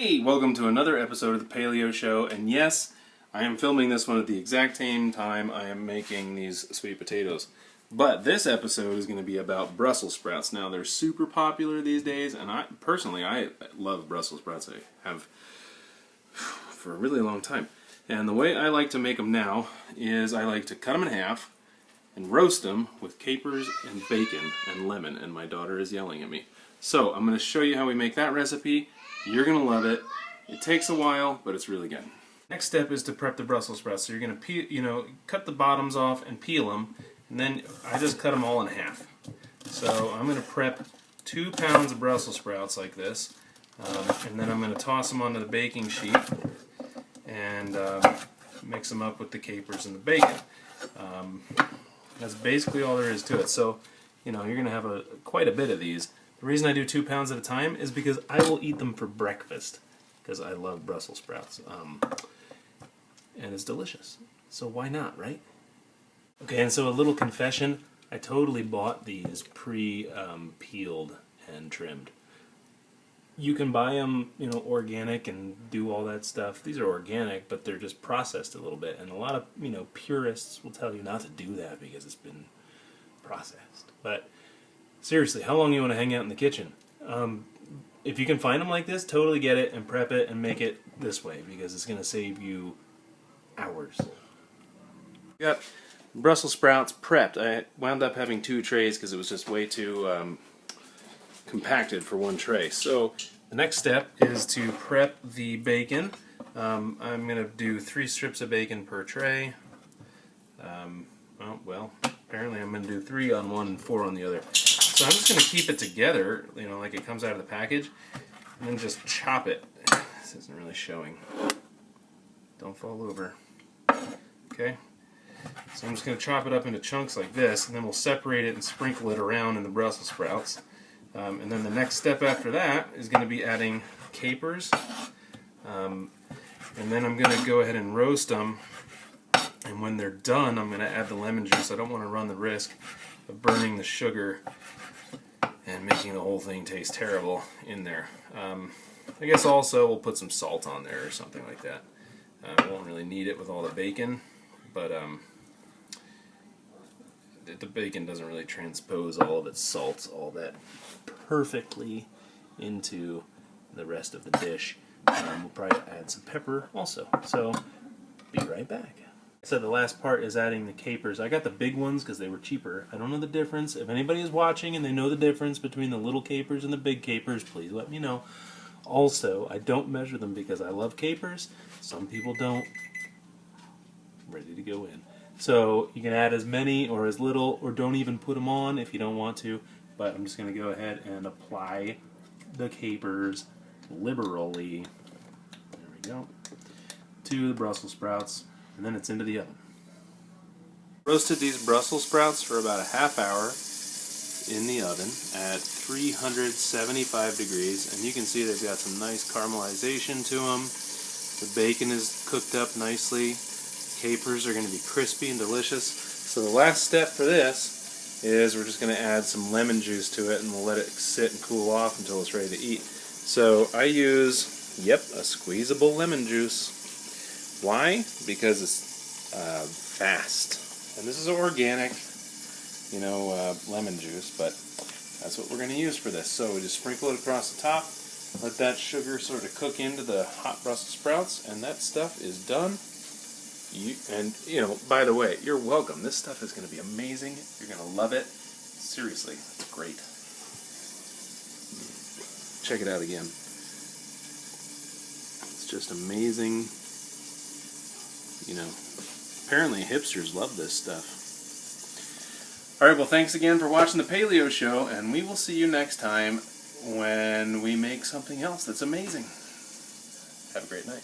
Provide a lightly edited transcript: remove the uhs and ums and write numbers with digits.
Hey, welcome to another episode of the Paleo Show, and yes, I am filming this one at the exact same time I am making these sweet potatoes. But this episode is going to be about Brussels sprouts. Now, they're super popular these days, and I love Brussels sprouts. I have for a really long time. And the way I like to make them now is I like to cut them in half and roast them with capers and bacon and lemon, and my daughter is yelling at me. So, I'm going to show you how we make that recipe. You're going to love it. It takes a while, but it's really good. Next step is to prep the Brussels sprouts. So you're going to cut the bottoms off and peel them, and then I just cut them all in half. So I'm going to prep 2 pounds of Brussels sprouts like this, and then I'm going to toss them onto the baking sheet and mix them up with the capers and the bacon. That's basically all there is to it. So, you're going to have quite a bit of these. The reason I do 2 pounds at a time is because I will eat them for breakfast, because I love Brussels sprouts, and it's delicious. So why not, right? Okay, and so a little confession, I totally bought these pre-peeled and trimmed. You can buy them, organic and do all that stuff. These are organic, but they're just processed a little bit, and a lot of, purists will tell you not to do that because it's been processed. But seriously, how long you want to hang out in the kitchen? If you can find them like this, totally get it and prep it and make it this way, because it's going to save you hours. Got Brussels sprouts prepped. I wound up having 2 trays because it was just way too compacted for one tray. So the next step is to prep the bacon. I'm going to do 3 strips of bacon per tray. Apparently I'm going to do 3 on one and 4 on the other. So I'm just going to keep it together, like it comes out of the package, and then just chop it. This isn't really showing. Don't fall over. Okay? So I'm just going to chop it up into chunks like this, and then we'll separate it and sprinkle it around in the Brussels sprouts. And then the next step after that is going to be adding capers. And then I'm going to go ahead and roast them. And when they're done, I'm going to add the lemon juice. I don't want to run the risk of burning the sugar and making the whole thing taste terrible in there. I guess also we'll put some salt on there or something like that. I won't really need it with all the bacon, but the bacon doesn't really transpose all of its salts all that perfectly into the rest of the dish. We'll probably add some pepper also. So, be right back. So the last part is adding the capers. I got the big ones because they were cheaper. I don't know the difference. If anybody is watching and they know the difference between the little capers and the big capers, please let me know. Also, I don't measure them because I love capers. Some people don't. Ready to go in. So you can add as many or as little, or don't even put them on if you don't want to. But I'm just going to go ahead and apply the capers liberally. There we go. To the Brussels sprouts. And then it's into the oven. Roasted these Brussels sprouts for about a half hour in the oven at 375 degrees, and you can see they've got some nice caramelization to them. The bacon is cooked up nicely. The capers are going to be crispy and delicious. So the last step for this is we're just going to add some lemon juice to it, and we'll let it sit and cool off until it's ready to eat. So I use, a squeezable lemon juice. Why? Because it's fast. And this is organic, lemon juice, but that's what we're going to use for this. So we just sprinkle it across the top, let that sugar sort of cook into the hot Brussels sprouts, and that stuff is done. By the way, you're welcome. This stuff is going to be amazing. You're going to love it. Seriously, it's great. Check it out again. It's just amazing. Apparently hipsters love this stuff. Alright, well, thanks again for watching the Paleo Show, and we will see you next time when we make something else that's amazing. Have a great night.